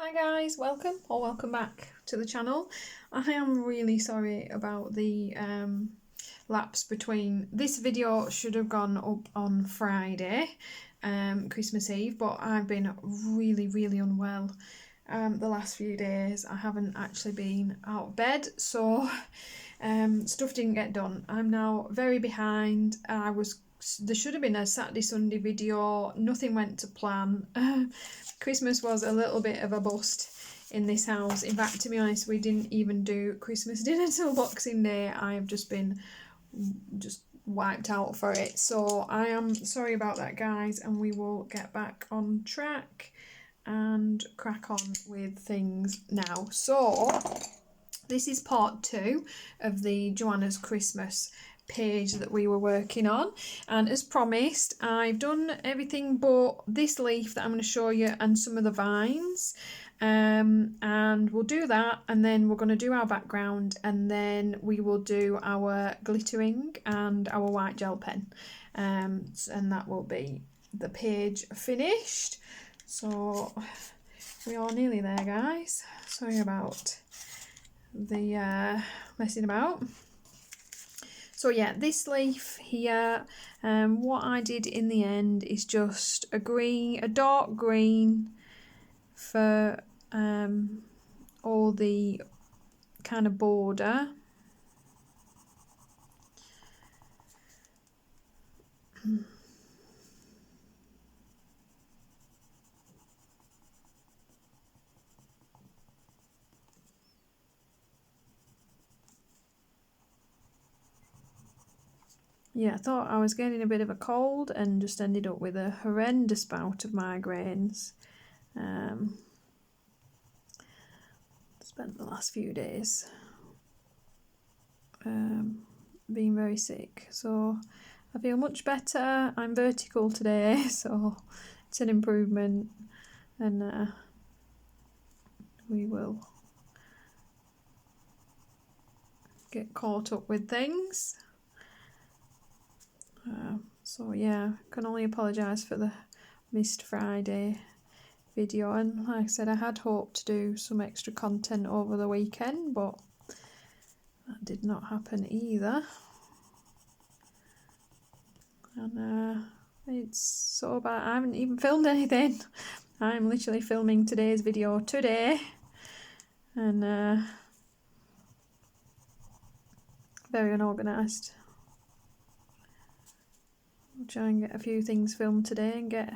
Hi guys, welcome back to the channel. I am really sorry about the lapse between this video. Should have gone up on Friday, Christmas Eve, but I've been really unwell the last few days. I haven't actually been out of bed, so stuff didn't get done. I'm now very behind. There should have been a Saturday-Sunday video. Nothing went to plan. Christmas was a little bit of a bust in this house. In fact, to be honest, we didn't even do Christmas dinner till Boxing Day. I have just been wiped out for it. So I am sorry about that, guys, and we will get back on track and crack on with things now. So this is part 2 of the Johanna's Christmas page that we were working on, and as promised, I've done everything but this leaf that I'm going to show you and some of the vines, and we'll do that, and then we're going to do our background, and then we will do our glittering and our white gel pen, and that will be the page finished. So we are nearly there, guys. Sorry about the messing about. So yeah, this leaf here, what I did in the end is just a dark green for all the kind of border. Yeah, I thought I was getting a bit of a cold and just ended up with a horrendous bout of migraines. Spent the last few days being very sick, so I feel much better. I'm vertical today, so it's an improvement, and we will get caught up with things. So yeah, can only apologise for the missed Friday video, and like I said, I had hoped to do some extra content over the weekend, but that did not happen either. And it's so bad, I haven't even filmed anything. I'm literally filming today's video today, and very unorganised. I'll try and get a few things filmed today and get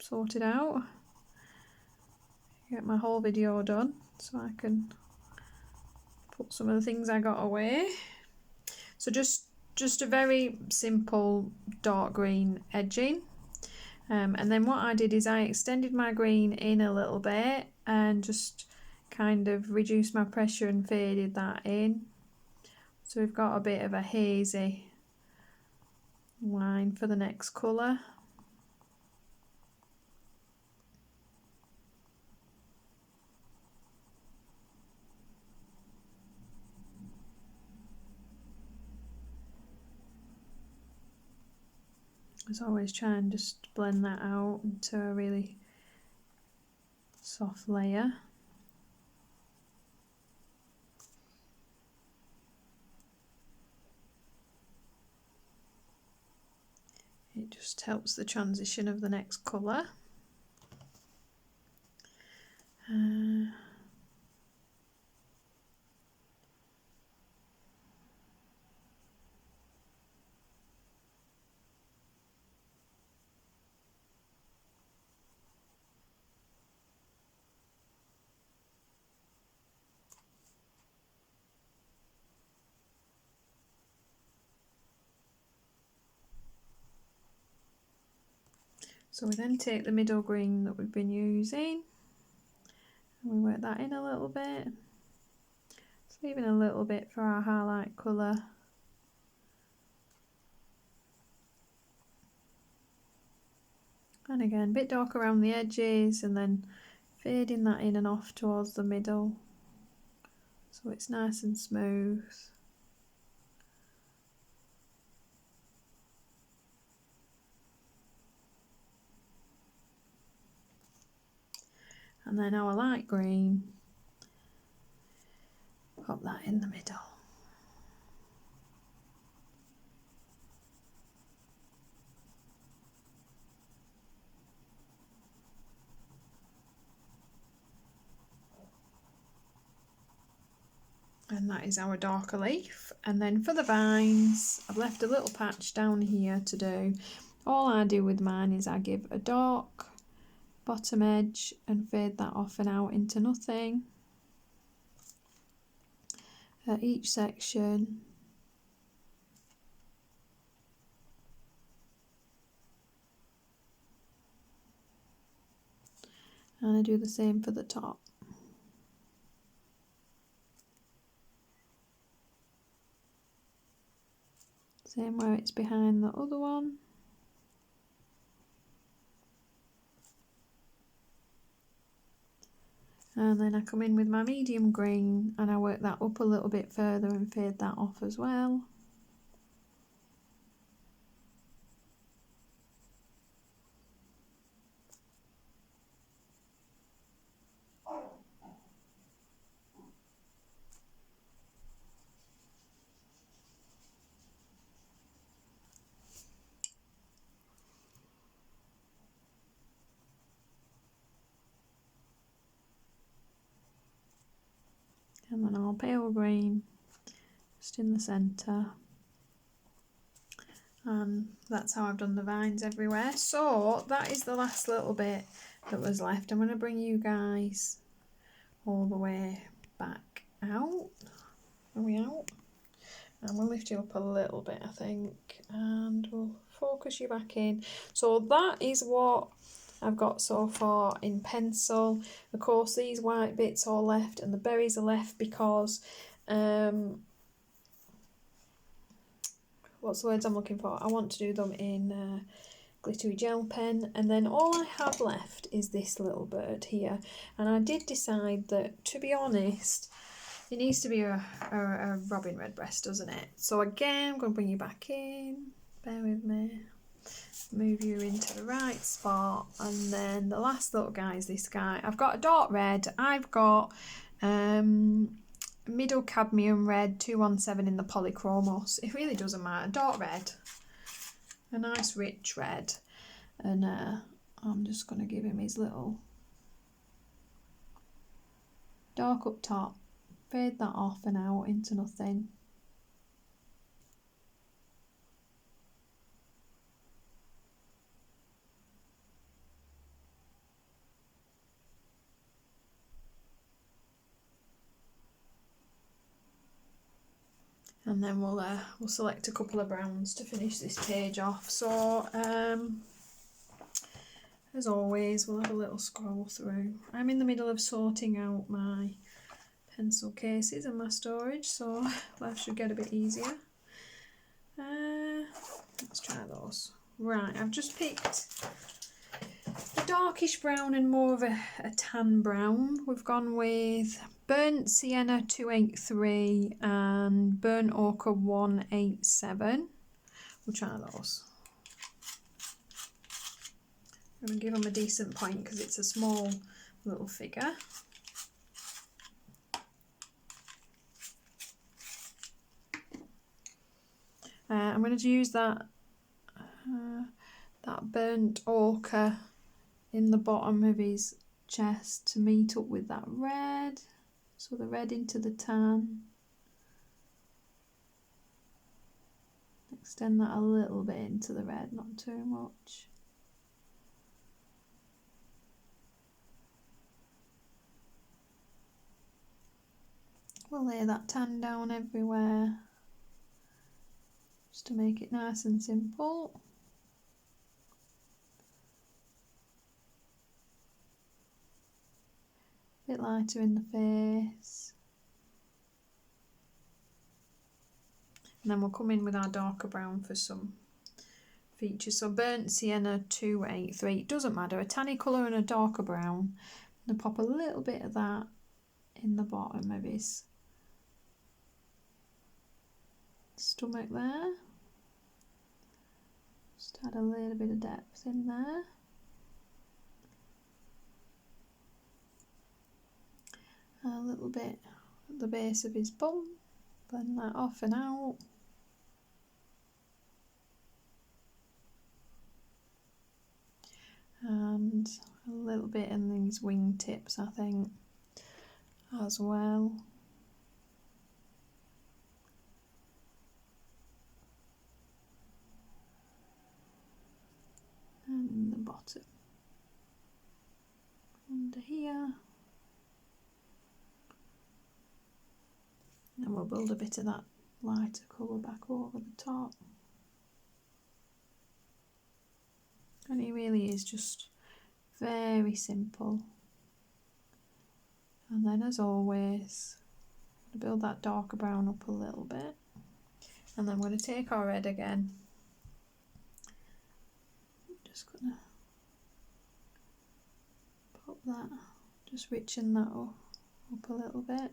sorted out. Get my whole video done so I can put some of the things I got away. So just a very simple dark green edging, and then what I did is I extended my green in a little bit and just kind of reduced my pressure and faded that in, so we've got a bit of a hazy line for the next colour. As always, try and just blend that out into a really soft layer. It just helps the transition of the next colour. So we then take the middle green that we've been using and we work that in a little bit, just leaving a little bit for our highlight colour. And again, a bit dark around the edges, and then fading that in and off towards the middle so it's nice and smooth. and then our light green, pop that in the middle. And that is our darker leaf. And then for the vines, I've left a little patch down here to do. All I do with mine is I give a dark bottom edge and fade that off and out into nothing at each section. And I do the same for the top. Same where it's behind the other one. And then I come in with my medium green and I work that up a little bit further and fade that off as well. And then our pale green just in the centre, and that's how I've done the vines everywhere. So that is the last little bit that was left. I'm going to bring you guys all the way back out. Are we out? And we'll lift you up a little bit, I think, and we'll focus you back in. So that is what I've got so far in pencil. Of course, these white bits are left and the berries are left because what's the words I'm looking for? I want to do them in glittery gel pen, and then all I have left is this little bird here. And I did decide that, to be honest, it needs to be a robin redbreast, doesn't it? So again, I'm going to bring you back in. Bear with me. Move you into the right spot, and then the last little guy is this guy. I've got a dark red. I've got middle cadmium red 217 in the Polychromos. It really doesn't matter. Dark red, a nice rich red, and I'm just going to give him his little dark up top, fade that off and out into nothing. And then we'll select a couple of browns to finish this page off. So as always, we'll have a little scroll through. I'm in the middle of sorting out my pencil cases and my storage, so life should get a bit easier. Let's try those. Right, I've just picked a darkish brown and more of a tan brown. We've gone with Burnt Sienna 283 and Burnt Ochre 187. We'll try those. I'm going to give them a decent point because it's a small little figure. I'm going to use that burnt ochre in the bottom of his chest to meet up with that red. So the red into the tan. Extend that a little bit into the red, not too much. We'll lay that tan down everywhere, just to make it nice and simple. A bit lighter in the face. And then we'll come in with our darker brown for some features. So Burnt Sienna 283, it doesn't matter, a tanny colour and a darker brown. I'm going to pop a little bit of that in the bottom of his stomach there. Just add a little bit of depth in there. little bit at the base of his bum, blend that off and out. And a little bit in these wing tips, I think, as well. And the bottom under here. And we'll build a bit of that lighter colour back over the top. And it really is just very simple. And then, as always, build that darker brown up a little bit. And then I'm going to take our red again. Just going to pop that, just richen that up a little bit.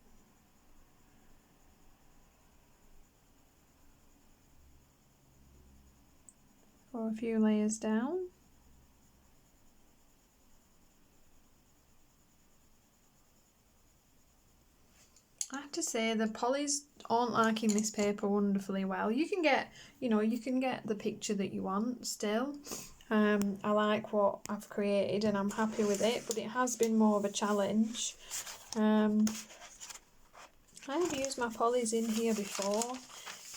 For a few layers down. I have to say the polys aren't liking this paper wonderfully well. You can get, you can get the picture that you want still. I like what I've created and I'm happy with it, but it has been more of a challenge. I have used my polys in here before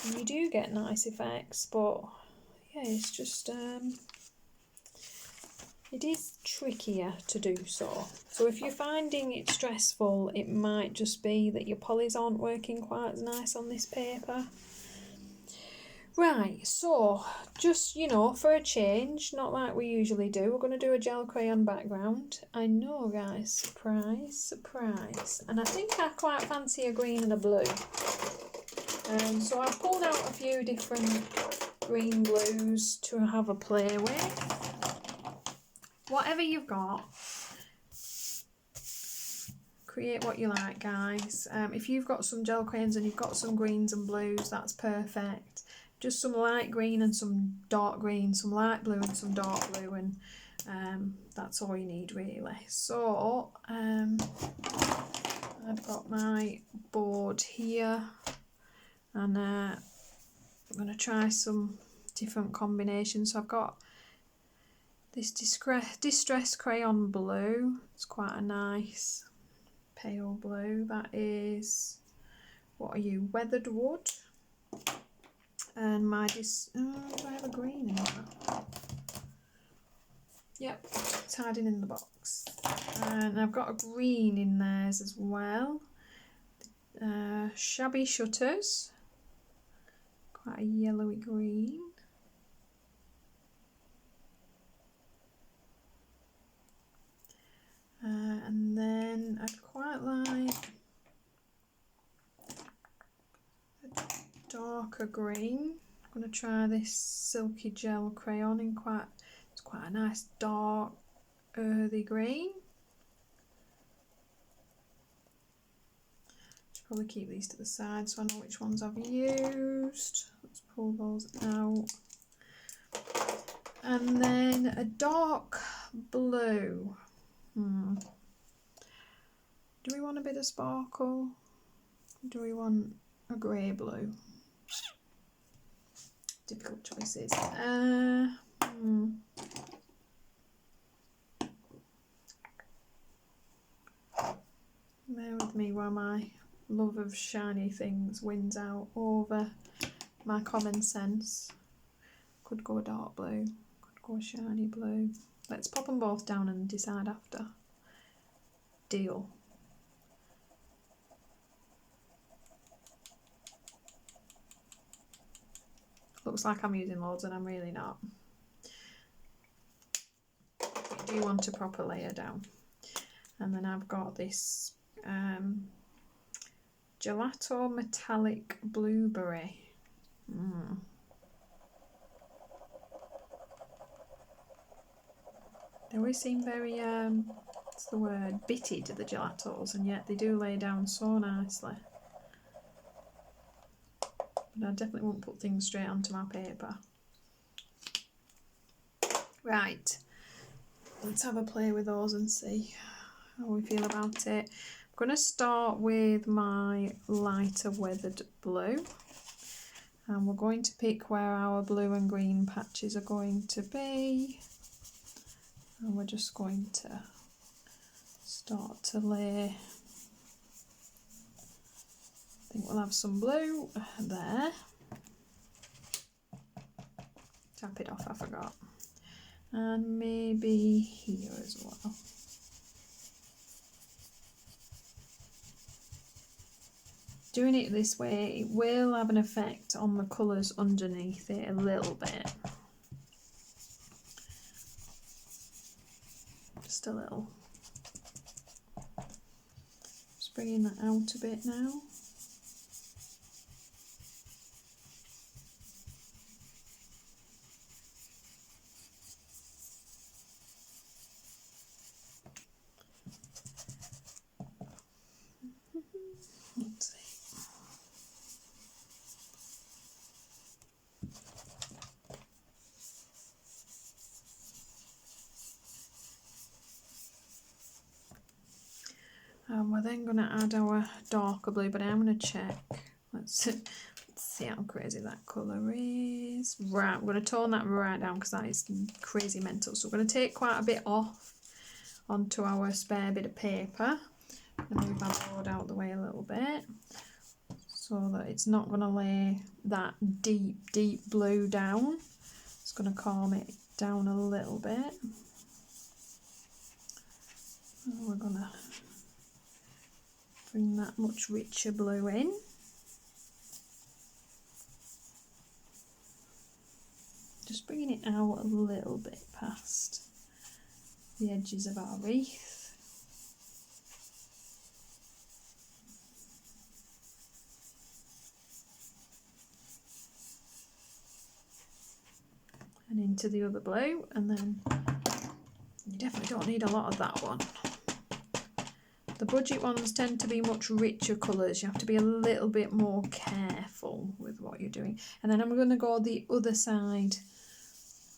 and you do get nice effects, but yeah, it's just it is trickier to do so. So if you're finding it stressful, it might just be that your polys aren't working quite as nice on this paper. Right, so just, for a change, not like we usually do, we're going to do a gel crayon background. I know, guys, surprise, surprise. And I think I quite fancy a green and a blue. So I've pulled out a few different green blues to have a play with. Whatever you've got, create what you like, guys. If you've got some gel crayons and you've got some greens and blues, that's perfect. Just some light green and some dark green, some light blue and some dark blue, and that's all you need really. So I've got my board here, and I'm going to try some different combinations. So I've got this Distress Crayon Blue. It's quite a nice pale blue. That is, what are you, Weathered Wood? And my do I have a green in that? Yep, it's hiding in the box. And I've got a green in theirs as well. Shabby Shutters. Quite a yellowy green. And then I'd quite like a darker green. I'm going to try this Silky Gel Crayon in it's quite a nice dark earthy green. Should probably keep these to the side so I know which ones I've used. Let's pull those out. And then a dark blue. Do we want a bit of sparkle? Do we want a grey blue? Difficult choices. Bear with me while my love of shiny things wins out over my common sense. Could go a dark blue, could go a shiny blue. Let's pop them both down and decide after. Deal. Looks like I'm using loads and I'm really not. I do want a proper layer down. And then I've got this Gelato Metallic Blueberry. They always seem very, what's the word, bitty to the gelatos, and yet they do lay down so nicely. But I definitely won't put things straight onto my paper. Right, let's have a play with those and see how we feel about it. I've going to start with my lighter weathered blue, and we're going to pick where our blue and green patches are going to be, and we're just going to start to lay. I think we'll have some blue there. Tap it off, I forgot. And maybe here as well. Doing it this way, it will have an effect on the colours underneath it a little bit. Just a little. Just bringing that out a bit now. Let's see. We're then going to add our darker blue, but I'm going to check. Let's see how crazy that colour is. Right, I'm going to tone that right down because that is crazy mental. So we're going to take quite a bit off onto our spare bit of paper and move our board out the way a little bit so that it's not going to lay that deep blue down. It's going to calm it down a little bit. And we're going to bring that much richer blue in. Just bringing it out a little bit past the edges of our wreath. And into the other blue, and then you definitely don't need a lot of that one. The budget ones tend to be much richer colours. You have to be a little bit more careful with what you're doing. And then I'm going to go the other side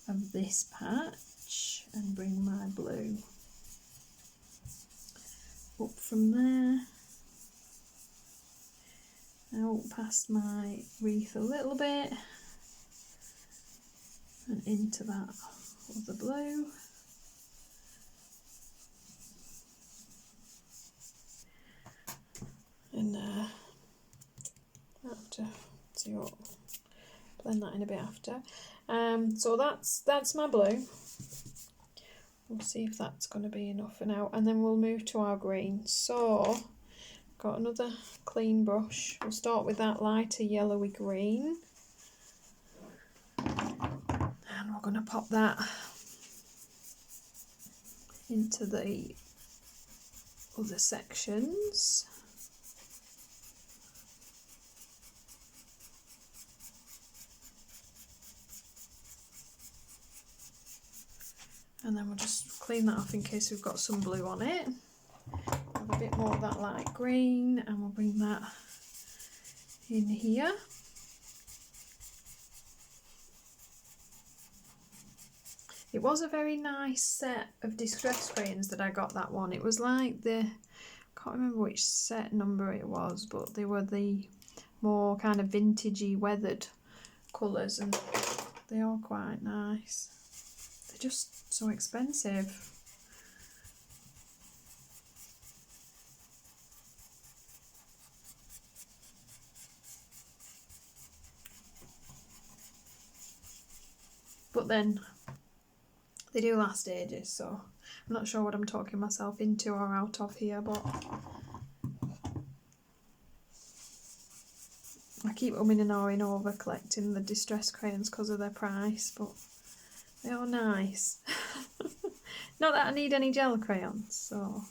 of this patch and bring my blue up from there, out past my wreath a little bit and into that other blue. And I have to see what, blend that in a bit after. So that's my blue. We'll see if that's going to be enough for now, and then we'll move to our green. So got another clean brush. We'll start with that lighter yellowy green, and we're going to pop that into the other sections. And then we'll just clean that off in case we've got some blue on it. Have a bit more of that light green, and we'll bring that in here. It was a very nice set of distress crayons that I got that one. It was like the, I can't remember which set number it was, but they were the more kind of vintagey weathered colours, and they are quite nice. They're just so expensive. But then they do last ages, so I'm not sure what I'm talking myself into or out of here, but I keep umming and ahhing over collecting the distress crayons because of their price, but they are nice. Not that I need any gel crayons, so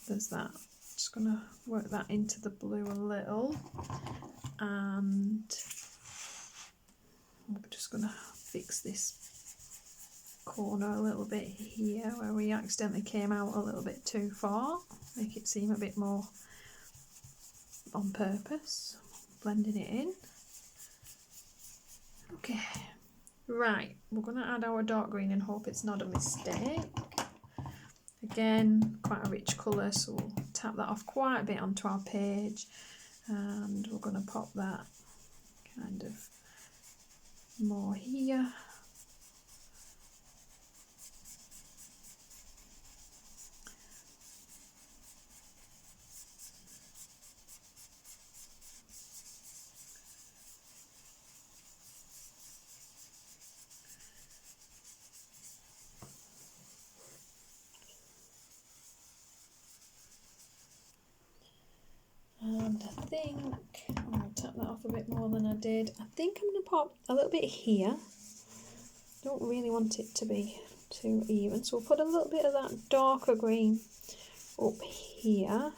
there's that. Just going to work that into the blue a little, and I'm just going to fix this corner a little bit here where we accidentally came out a little bit too far, make it seem a bit more on purpose, blending it in. Okay. Right, we're going to add our dark green and hope it's not a mistake. Again, quite a rich colour, so we'll tap that off quite a bit onto our page, and we're going to pop that kind of more here. And I think I'm going to tap that off a bit more than I did. I think I'm going to pop a little bit here. Don't really want it to be too even, so we'll put a little bit of that darker green up here.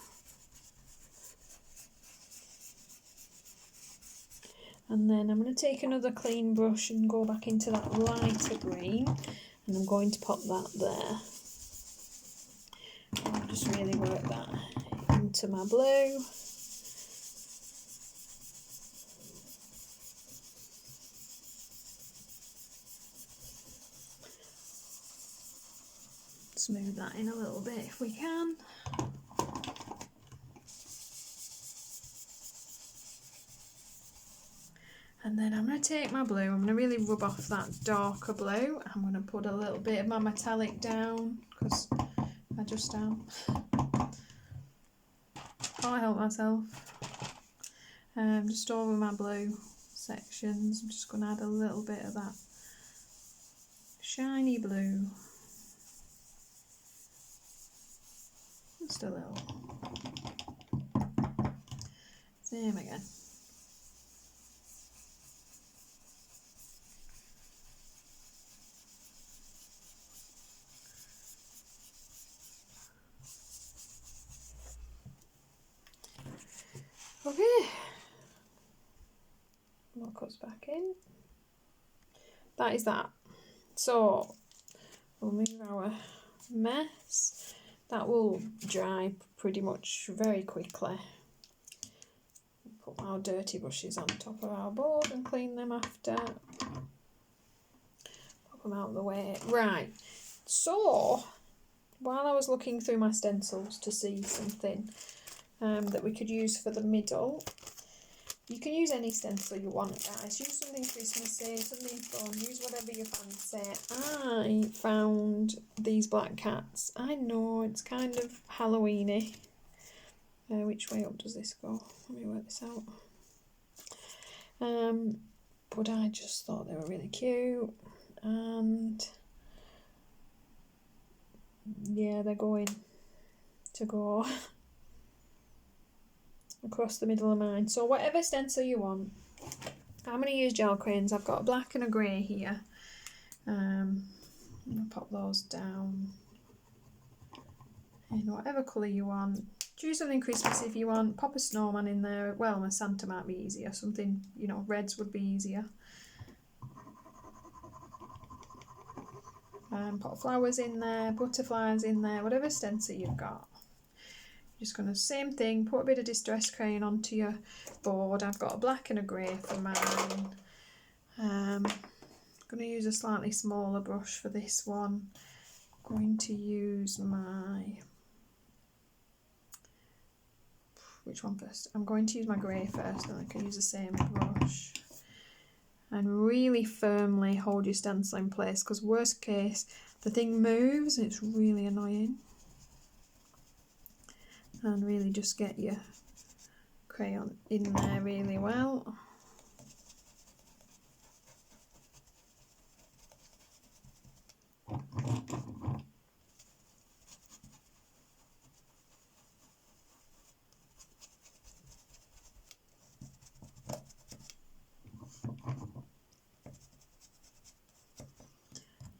And then I'm going to take another clean brush and go back into that lighter green, and I'm going to pop that there. And I'll just really work that into my blue. Smooth that in a little bit if we can. And then I'm going to take my blue, I'm going to really rub off that darker blue. I'm going to put a little bit of my metallic down, because I just am. Can't help myself. Just over my blue sections, I'm just going to add a little bit of that shiny blue. Just a little. Same again. Okay. More cuts back in. That is that. So we'll move our mess. That will dry pretty much very quickly. Put our dirty brushes on top of our board and clean them after. Pop them out of the way. Right, so while I was looking through my stencils to see something that we could use for the middle, you can use any stencil you want, guys. Use something Christmassy, something fun, use whatever you fancy. I found these black cats. I know, it's kind of Halloweeny. Which way up does this go? Let me work this out. But I just thought they were really cute. And yeah, they're going to go across the middle of mine. So whatever stencil you want. I'm going to use gel crayons. I've got a black and a grey here. I'm going to pop those down in whatever colour you want. Choose something Christmassy if you want. Pop a snowman in there. Well, my Santa might be easier. Something, you know, reds would be easier. Put flowers in there, butterflies in there, whatever stencil you've got. Just going to same thing, put a bit of distress crayon onto your board. I've got a black and a grey for mine. I'm going to use a slightly smaller brush for this one. I'm going to use my, which one first? I'm going to use my grey first, and I can use the same brush. And really firmly hold your stencil in place, because worst case the thing moves and it's really annoying. And really just get your crayon in there really well.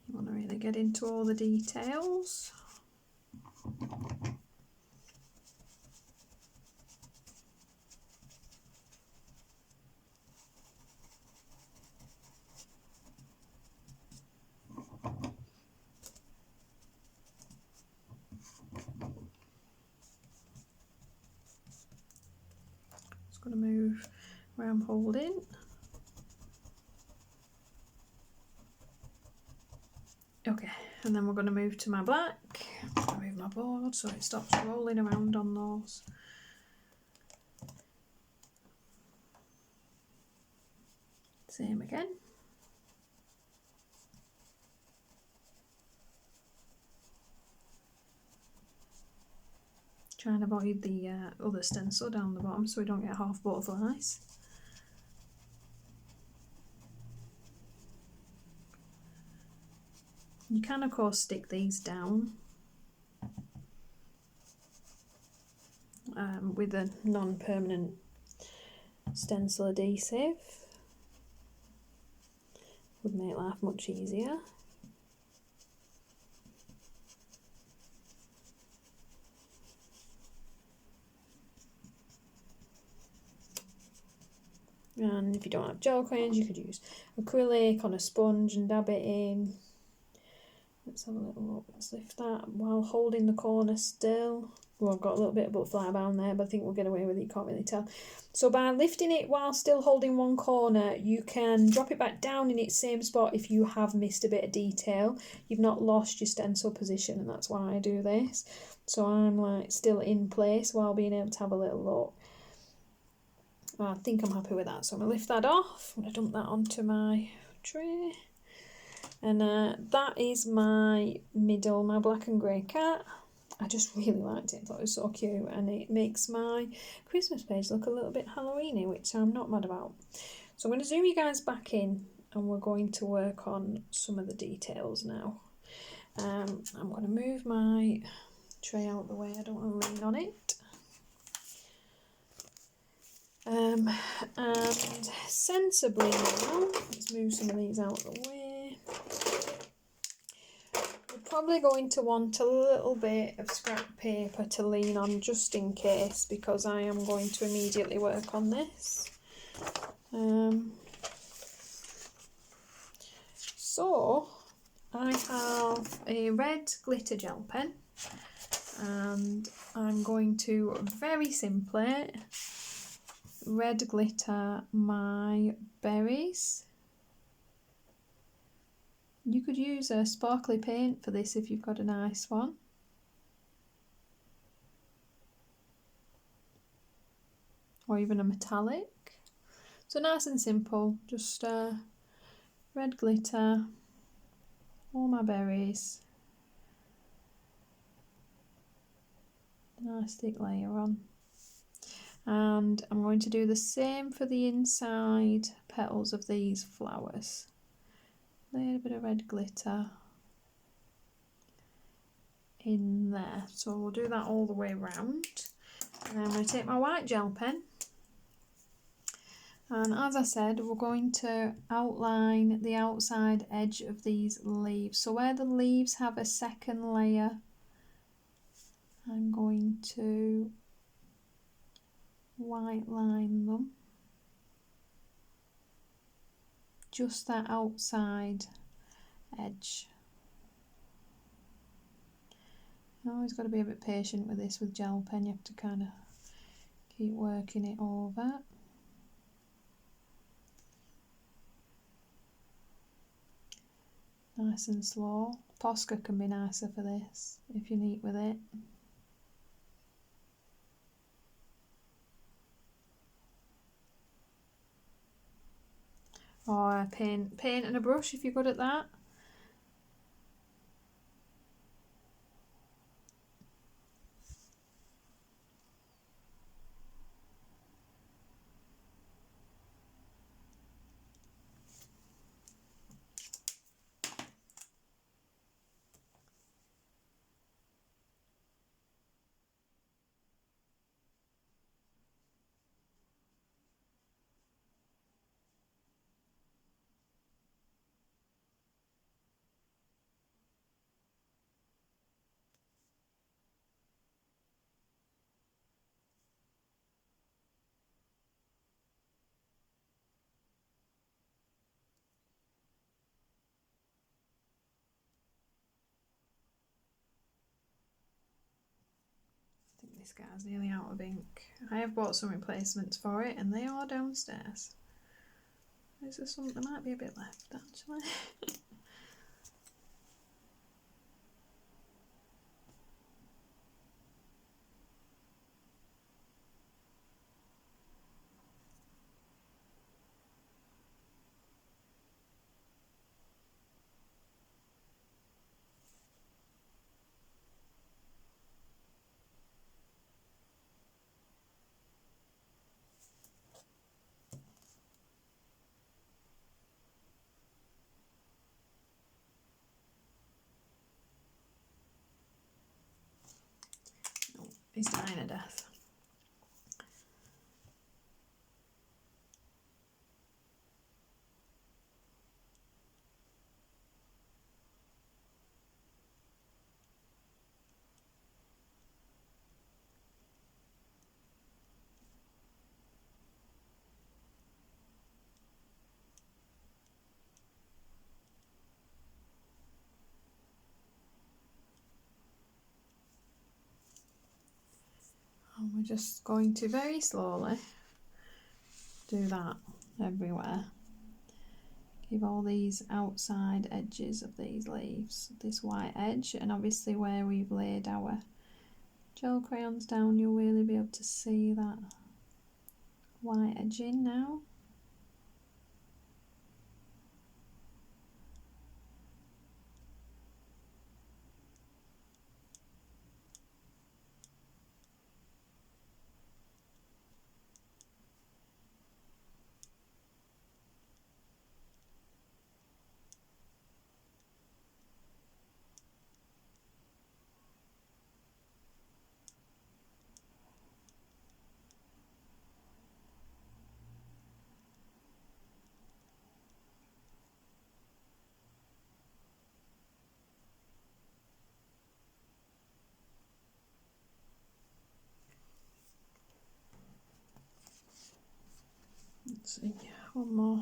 You want to really get into all the details. Going to move where I'm holding. Okay, and then we're going to move to my black. I'm going to move my board so it stops rolling around on those. Same again. Try and avoid the other stencil down the bottom so we don't get half butterflies. You can of course stick these down with a non-permanent stencil adhesive. Would make life much easier. And if you don't have gel crayons, you could use acrylic on a sponge and dab it in. Let's have a little look. Let's lift that while holding the corner still. Well, I've got a little bit of butterfly around there, but I think we'll get away with it, you can't really tell. So by lifting it while still holding one corner, you can drop it back down in its same spot if you have missed a bit of detail. You've not lost your stencil position, and that's why I do this. So I'm like still in place while being able to have a little look. I think I'm happy with that, so I'm going to lift that off. I'm going to dump that onto my tray. And that is my middle, my black and grey cat. I just really liked it, I thought it was so cute, and it makes my Christmas page look a little bit Halloweeny, which I'm not mad about. So I'm going to zoom you guys back in, and we're going to work on some of the details now. I'm going to move my tray out of the way, I don't want to lean on it. And sensibly now, let's move some of these out of the way. We're probably going to want a little bit of scrap paper to lean on just in case, because I am going to immediately work on this. So I have a red glitter gel pen, and I'm going to very simply red glitter my berries. You could use a sparkly paint for this if you've got a nice one. Or even a metallic. So nice and simple, just red glitter, all my berries. Nice thick layer on. And I'm going to do the same for the inside petals of these flowers. A little bit of red glitter in there. So we'll do that all the way around. And then I'm going to take my white gel pen. And as I said, we're going to outline the outside edge of these leaves. So where the leaves have a second layer, I'm going to white line them, just that outside edge. You always got to be a bit patient with this with gel pen, you have to kind of keep working it over. Nice and slow. Posca can be nicer for this if you're neat with it. Or paint and a brush if you're good at that. This guy's nearly out of ink. I have bought some replacements for it and they are downstairs. Is there some? There might be a bit left actually. He's dying a death. And we're just going to very slowly do that everywhere. Give all these outside edges of these leaves this white edge, and obviously where we've laid our gel crayons down, you'll really be able to see that white edging now. Let's see, one more.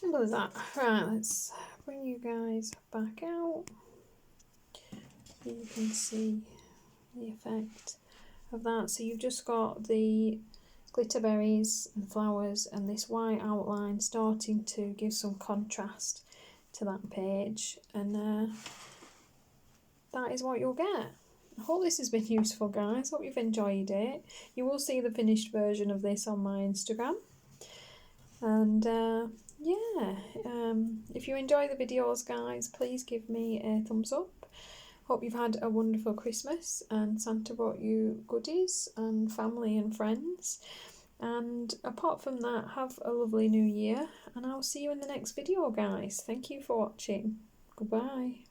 Simple as that. Right, let's bring you guys back out so you can see the effect of that. So you've just got the glitter berries and flowers and this white outline starting to give some contrast to that page, and that is what you'll get. I hope this has been useful, guys. Hope you've enjoyed it. You will see the finished version of this on my Instagram. And yeah, if you enjoy the videos, guys, please give me a thumbs up. Hope you've had a wonderful Christmas and Santa brought you goodies and family and friends. And apart from that, have a lovely new year, and I'll see you in the next video, guys. Thank you for watching. Goodbye.